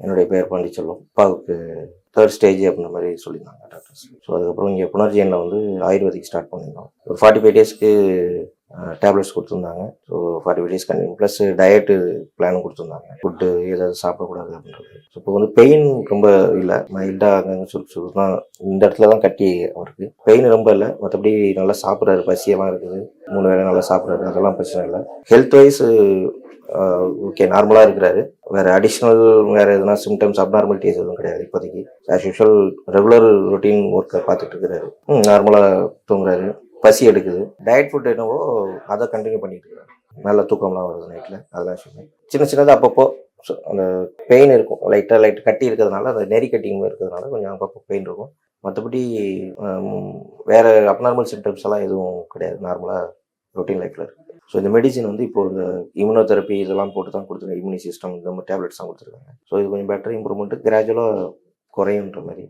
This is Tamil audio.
என்னுடைய பேர் பாண்டிச்செல்வம். அப்பாவுக்கு 3rd ஸ்டேஜ் அப்படின்ற மாதிரி சொல்லியிருந்தாங்க டாக்டர்ஸ். ஸோ அதுக்கப்புறம் இங்கே புனர்ஜெயினில் வந்து ஆயுர்வேதிக் ஸ்டார்ட் பண்ணியிருந்தோம். ஒரு 45 டேஸ்க்கு டேப்லெட்ஸ் கொடுத்துருந்தாங்க. So 45 days continue plus diet பிளானும் கொடுத்துருந்தாங்க. ஃபுட்டு ஏதாவது சாப்பிடக்கூடாது அப்படின்றது. ஸோ இப்போ வந்து பெயின் ரொம்ப இல்லை, மைல்டாக அங்கங்கே சுருக்கு தான். இந்த இடத்துல தான் கட்டி அவருக்கு பெயின் ரொம்ப இல்லை. மற்றபடி நல்லா சாப்பிட்றாரு, பசியெல்லாம் இருக்குது, 3 வேளை நல்லா சாப்பிட்றாரு, அதெல்லாம் பிரச்சனை இல்லை. ஹெல்த் வைஸ் ஓகே, நார்மலாக இருக்கிறாரு. வேறு அடிஷ்னல் வேறு எதுனா சிம்டம்ஸ் அப்நார்மலிட்டிஸ் எதுவும் கிடையாது இப்போதைக்கு. ஆஸ் யூஷுவல் ரெகுலர் ரொட்டீன் ஒர்க்கை பார்த்துட்டு இருக்கிறாரு. நார்மலாக தூங்குறாரு, பசி எடுக்குது. டயட் ஃபுட் என்னவோ அதை கண்டினியூ பண்ணிட்டு இருக்காரு. நல்ல தூக்கம்லாம் வருது நைட்டில், அதெல்லாம் சொல்லுவேன். சின்னதாக அப்பப்போ அந்த பெயின் இருக்கும், லைட்டாக கட்டி இருக்கிறதுனால, அந்த நெறி கட்டிங் இருக்கிறதுனால கொஞ்சம் அப்பப்போ பெயின் இருக்கும். மற்றபடி வேறு அப்நார்மல் சிம்டம்ஸ் எல்லாம் எதுவும் கிடையாது, நார்மலாக ரொட்டீன் லைஃப்பில் இருக்குது. ஸோ இந்த மெடிசின் வந்து இப்போ இந்த இம்யூனோதெரப்பி இதெல்லாம் போட்டு தான் கொடுத்துருக்காங்க. இம்யூனி சிஸ்டம் இந்த மாதிரி டேப்லெட்ஸ் தான் கொடுத்துருக்காங்க. ஸோ இது கொஞ்சம் பெட்டர் இம்ப்ரூவ்மெண்ட்டு, கிராஜுவலாக குறையுன்ற மாதிரி.